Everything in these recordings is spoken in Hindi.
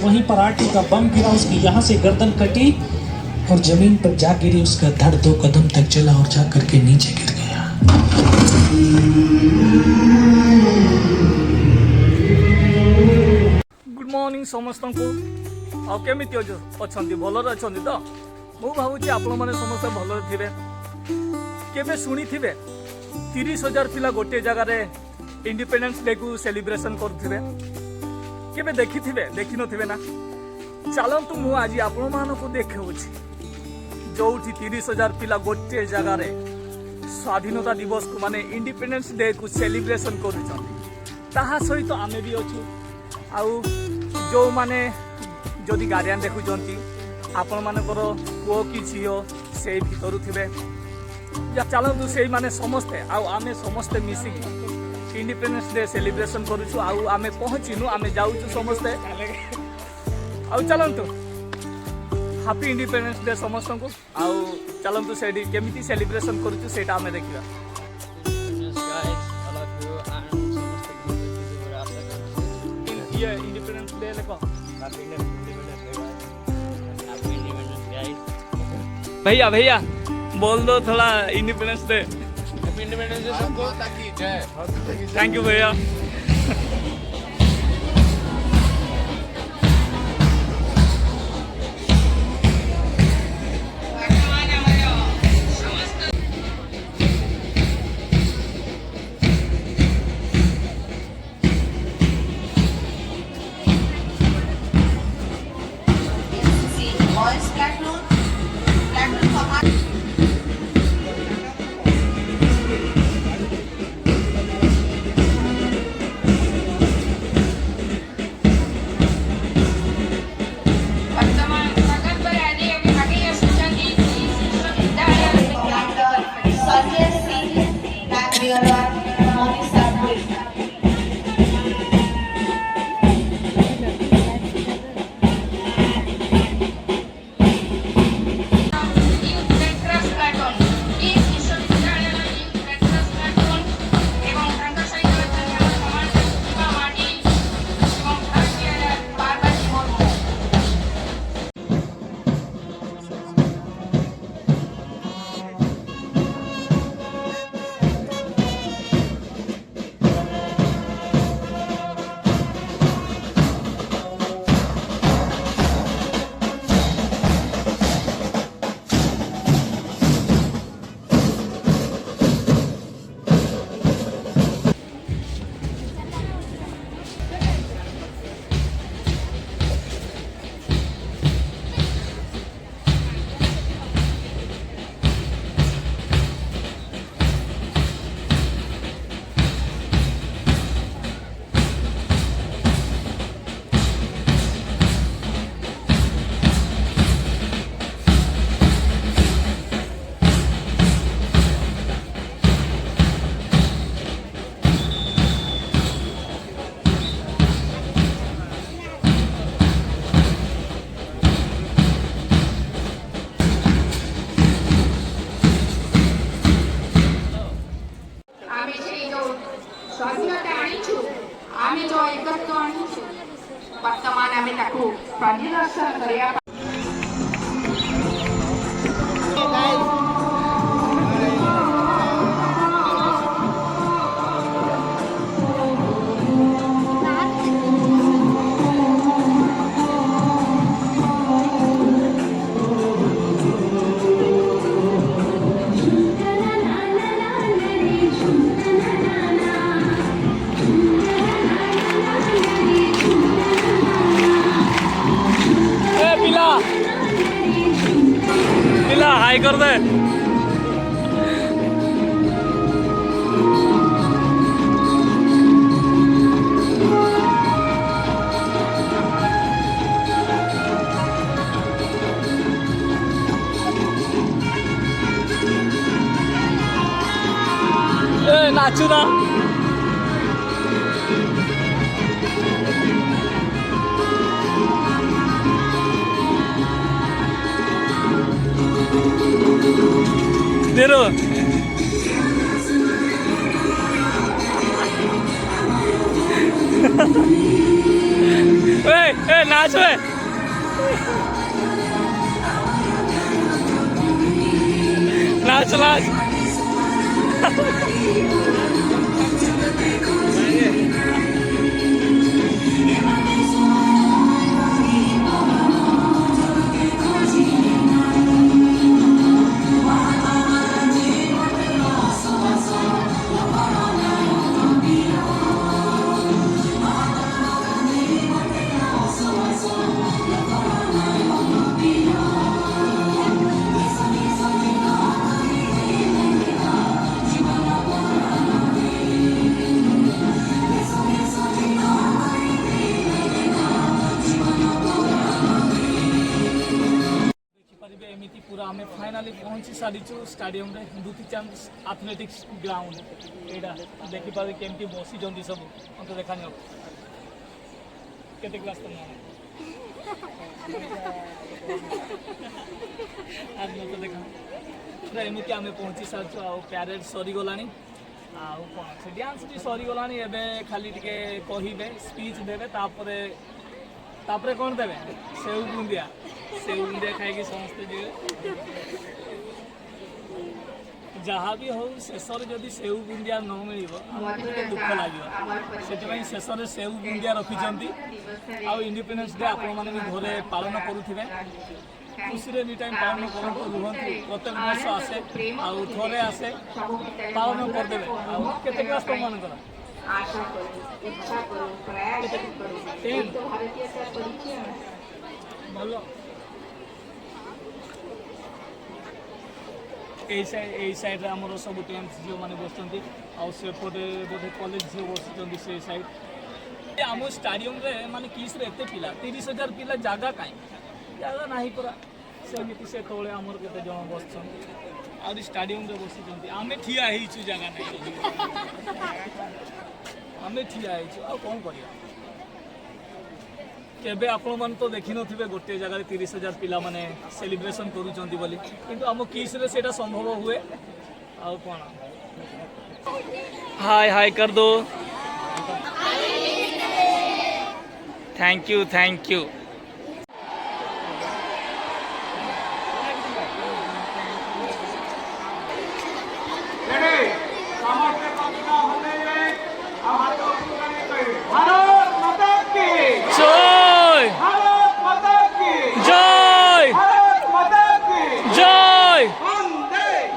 वहीं पर आटे का बम गिरा, उसकी यहाँ से गर्दन कटी और जमीन पर जा गिरी। उसका धड़ 2 कदम तक चला और जा करके नीचे गिर गया। गुड मॉर्निंग समस्त को आमी अच्छा भलर अच्छा तो मु भावुँ आपण मैंने समस्त भलर थे। केबे शुणी थे 30,000 पिला गोटे जगार इंडिपेंडेंस डे को सेलिब्रेशन करुवे, केबे देखी देखी नथिबे ना। चलतु मु आज आपण मानक देखौछि जो 30,000 पिला गोटे जगार स्वाधीनता दिवस को माने इंडिपेंडेंस डे को सेलिब्रेशन करुछन। सहित आमे भी अच्छु आउ जो माने जदि गार्डियन देखुचंती आपण मानकर पुओ कि झीओ से भितरु थिबे, चलतु से माने समस्ते आमे समस्ते मिसिकी इंडिपेंडेंस डे सेलिब्रेशन करुछु। आमे पहुँचीनु, आमे जाउछु समस्ते आउ चलतु हैप्पी इंडिपेंडेंस डे समस्त को। चलतु से केमिति सेलिब्रेशन करुछु सेटा आमे देखिबा। इंडिपेंडेंस डे लेको भैया भैया बोल दो थोड़ा इंडिपेंडेंस डे। इंडिपेंडेंस डे सबको ताकि जय। थैंक यू भैया। स्वाधीनता आनीछु आमे जो एकत्व आनीछु वर्तमान आमे ताकू परिरक्षण करिया। हाई कर दे। नाचू ना देरो ए नाच नाच वे नाच नाच एमती पूरा आम फाइनाली पहुंची सारीचु स्टाडियम रे दुती चांद एथलेटिक्स ग्राउंड एटा देखिपारे केमती बसी जंदी सब अंत देखा नहीं केते क्लास तुम आज न तो देखा पूरा एमती आम पहुंची सारीचु आ पैरेड सरी गलानी आ कोन से डांस भी सरी गलानी एबे खाली टिके कहिबे स्पीच देबे तापरे तापरे कौन देवे सेव बुंदिया खाई समस्ते जी जहाँ भी हो शेष जदि सेव बुंदिया न मिल दुख लगे से शेष सेव बुंदिया रखिंट आउ इंडिपेंडेंस डे आपण मैंने भी घरे पालन करुवे खुशी एनी टाइम पालन करते रुहतु प्रत्येक वर्ष आसे आउ थे आसे पालन करदे आते क्लास तुम मान आशा करो इच्छा करो प्रयास करो तो भारतीय परिचय भलो ए साइड रे हमरो सब टेंथ जो माने बसचंती आ सेपटे बोधे कॉलेज जो बसचंती से साइड आम स्टाडियम रे माने किस रे एते पिला 30,000 पिला जागा काई जागा नाही पूरा सेमिति से तोळे हमर केते जण बसचंती आ स्टाडियम रे बसचंती आमे ठिया हेइछु जागा नाही आमे ठिया हेइछु आ कोन करिया केबे आपण मन तो देखि नथिबे गोटे जगह 30,000 पिला माने सेलिब्रेशन करूचंती बोली किंतु हम किस रे सेटा संभव हुए आ कोन हाय हाय कर दो थैंक यू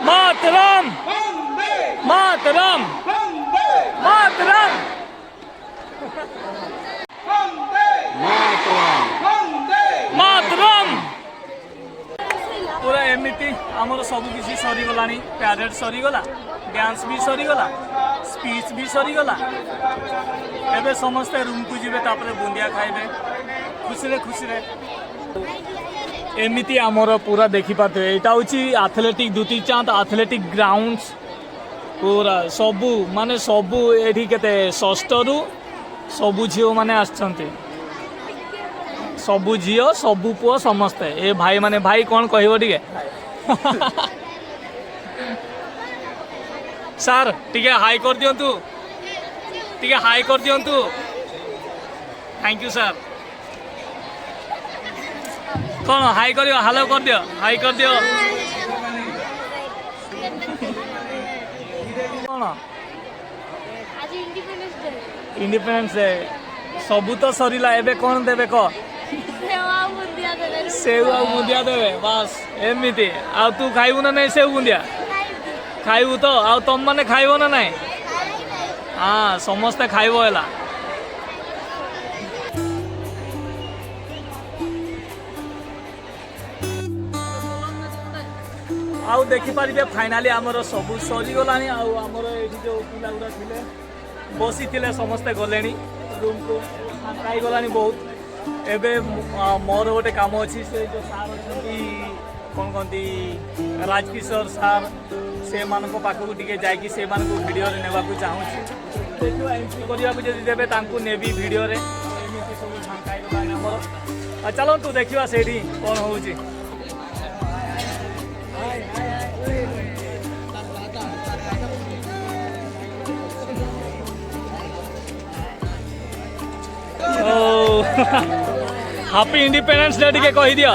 मातरम मातरम मातरम मातरम पूरा एमती आमर सब किसी सरीगला पैरेड सरीगला डांस भी सरीगला स्पीच भी सरीगला एबे समस्ते रूम को जीवे तापरे बुंदिया खाइबे खुशी रे एमती आमर पूरा देखी पाते यहाँ हूँ एथलेटिक दुती चांद एथलेटिक ग्राउंड्स पूरा सबू माने सबू एठी केते षष्ठ रु सबू झील माने आछंती सबू झील सबू पुओ समस्ते ए भाई माने भाई कौन कहबो टिके सर टिके हाई कर दियंतु थैंक यू सर कौन हाई कर हालो कर दियो हाई कर दियो कौन आज इंडिपेंडेंस डे सबू तो सरीला एबे कौन देबे क सेव आ बुंदिया देबे बस एमिति आ तू खाइबू ना नहीं सेव बुंदिया खाइबू तो आ तुम माने खाइबो ना नहीं हाँ समस्ते खाइबो हैला आउ देखिपारे फाइनाली आमर सब सरीगला आमर ये जो पिला गुड़ा थे बसी थे समस्ते गले रूम को फाँकाई गला बहुत एबे मोर गोटे काम अच्छी से जो सार अच्छा कौन कहती राजकिशोर सार से पाखक टे जा भिडियो नेबा चाहूँ देखो एंट्री करने को जब देवे नेबी भिडियो एमती सब फाँकाई गलानी आमर चलतु देखा से कौन हो ହାପି ଇଣ୍ଡିପେଣ୍ଡେନ୍ସ ଡେ ଟିକେ କହିଦିଅ।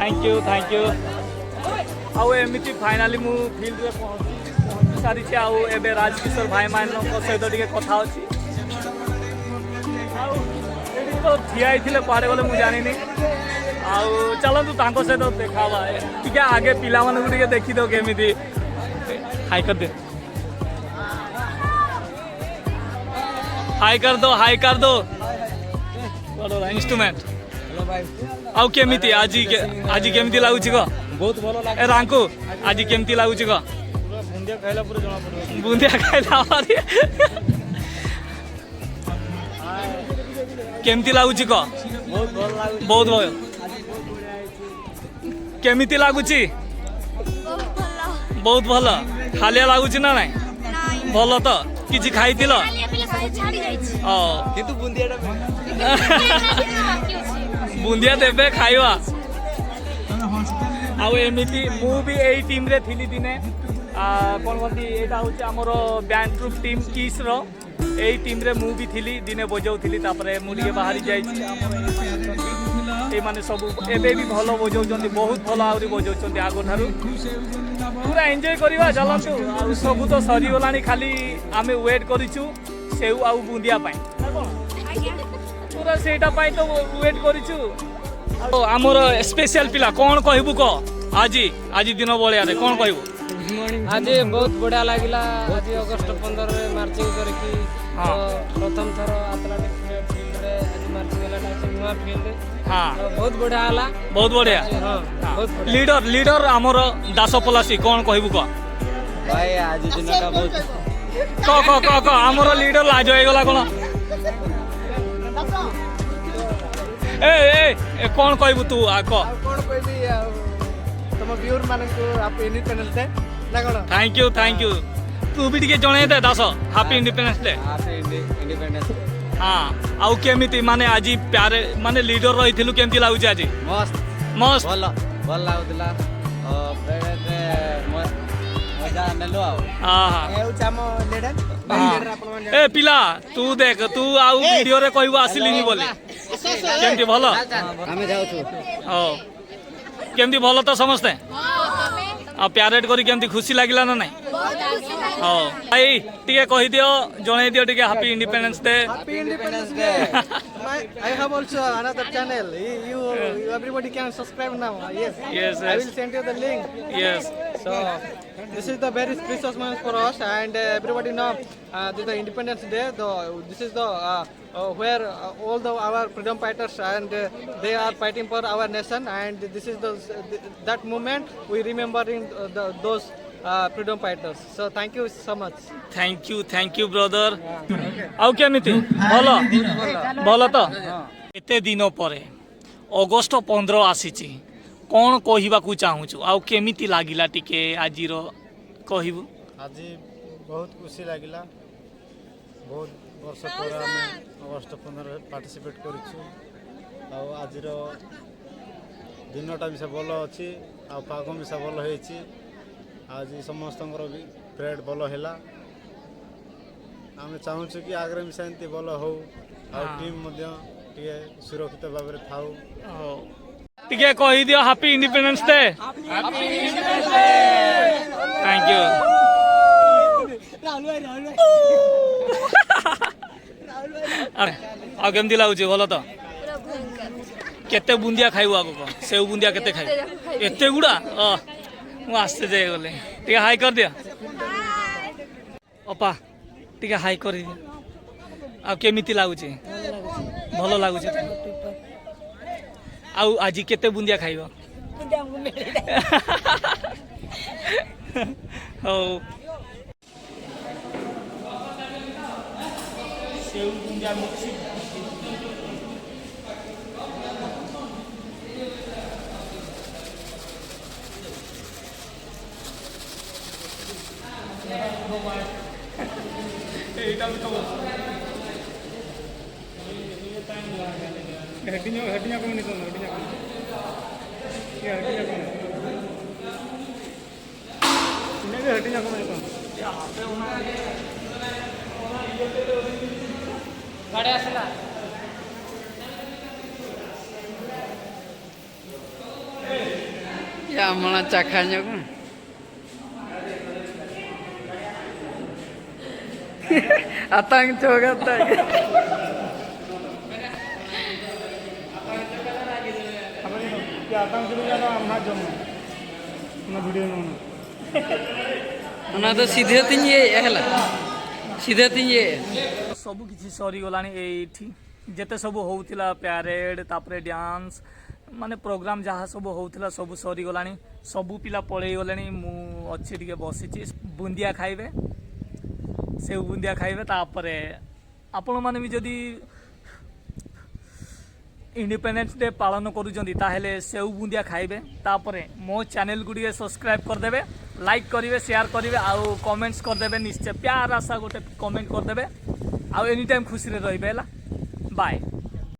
थैंक यू आउ एमती फाइनाली मु फील्ड रे पहुंची सारी आउ एबे राजकिशोर भाई मान सहित टिके कथा अछि आउ एडी तो ठिया आइथिले पाड़े गले मु जानि नि आउ चलंतु तांको सहित देखावा टिके आगे पिला मानकु टिके देखि दो केमिति हाय कर दे हाय कर दो बड़ा इंस्ट्रूमेंट हेलो भाई आउ केमिति आज केमिति लागुछि ग बहुत भलो ए रांको आज केमिति लागुछि ग बुंदिया खाइला पूरा जणा पड़ो बुंदिया खाइला मारी केमिति लागुछि ग बहुत भलो लागु बहुत भल केमिति लागुछि बहुत भल खालिया लागुछि ना नाही भल तो किछि खाइतिलो ओ किंतु बुंदियाटा बुंदिया देबे खाइबा आउ एमिति मु भी एई टीम रे थिली दिने कोन कोंती एटा होची हमर बैंड ग्रुप टीम किस रो एई टीम रे मु भी थिली दिने बजाउ थिली तापरे मु लिए बाहरी जाई छी ए माने सब एबे भी भलो बजाउ जंती बहुत भलो आउरी बजाउ चंती आगो थारु पूरा एन्जॉय करिवा चलंतु आ सब तो सरी गलानी खाली आमे वेट करिछु सेउ आउ बुंदिया पाई पूरा सेटा पाई तो वेट करिछु आमर स्पेशल पिला कौन कहबू क आज दिन बलिया रे कौन कहबू आज बहुत बढ़िया लागिला आज अगस्त 15 रे मार्चिंग करके प्रथम थर एथलेटिक फील्ड रे आज मार्चिंग हला नुआ फील्ड हां बहुत बढ़िया हला बहुत बढ़िया हां बहुत बढ़िया लीडर आमर दास पलासी कौन कहबू क भाई आज दिनटा बहुत क आमर लीडर लाज होई गला कोन ए कौन कहबू तू आ क कोन कहबी तुम व्यूअर माने को आप इंडिपेंडेंस डे ना कोन थैंक यू तू भी टिके जणे दे दास happy independence day happy independence हां आउ केमिति माने आज प्यारे माने लीडर रहिथिलु केमिति लागुची आज मस्त भल लागुतला प्रेडे मजा नेलो हां ए चाम लीडर ए पिला तू देख तू आउ वीडियो रे कहबो आसिलिनी बोले केमिति भलो हमें जाउ छु ओ केमिति भलो तो समझते आ प्यारेड करी केमिति खुशी लागिला ना नहीं ओ भाई टिके कहि दियो जणे दियो टिके happy independence day Happy Independence Day. I have also another channel. You everybody can subscribe now. Yes. Yes, I will send you the link. yes So this is the very precious moment for us, and everybody know the Independence Day. This is the where all our freedom fighters and they are fighting for our nation, and this is that moment we remembering those freedom fighters. So thank you so much. Thank you brother आउ केमिति भलो भलो तो एते दिन परे अगस्त 15 आसीची कौन कहबाकू चाहूँ आउ केमिति लागिला टिके आजिरो कहबू आज बहुत खुशी लगिला बहुत वर्ष पर आम अगस्त 15 पार्टिसिपेट करूँ आज दिनटा मिसा भल अच्छी आग मिसा भल होती आज समस्त भी परेड भल है आम चाहूँ कि आगे मिसा एमती भल हो टीम सुरक्षित भाव में थाऊ टिके कहि दियो happy independence day thank you आ केमती लागुची भल तो केते बुंदिया खाइबो आगो को सेउ बुंदिया केते खाइ एते गुडा मु आस्ते जाय गले टिके हाई कर दिया अपा टिके हाई कर दिया आ केमिति लागुची भलो लागुची आउ आज केते बुंदिया खाइबो हो सेउ बुंदिया मिक्सी एटा भी तो हड्डियां कौन नहीं हड्डियां कौन नहीं Ya malah cakanya kan. Atang coba atang. ना तो सीधे तीन ये है सीधे तीन ये ସବୁ କିଛି ସରିଗଲାଣି ଏଇଠି ଯେତେ ସବୁ ହଉଥିଲା ପ୍ୟାରେଡ୍ ତାପରେ ଡ୍ୟାନ୍ସ ମାନେ ପ୍ରୋଗ୍ରାମ ଯାହା ସବୁ ହଉଥିଲା ସବୁ ସରିଗଲାଣି ସବୁ ପିଲା ପଳେଇ ଗଲେଣି ମୁଁ ଅଛି ଟିକେ ବସିଛି ବୁନ୍ଦିଆ ଖାଇବେ ସେଉ ବୁନ୍ଦିଆ ଖାଇବେ ତାପରେ ଆପଣମାନେ ବି ଯଦି इंडिपेंडेंस डे पालन करुँच ताहले सेउ बुंदिया खाइबे तापरे मो चैनल को सब्सक्राइब करदेवे लाइक करेंगे शेयर करेंगे आउ कमेंट्स करदेवे निश्चय प्यार आशा गोटे कमेंट करदेवे आउ एनी टाइम खुशी रे रहिबे बाय।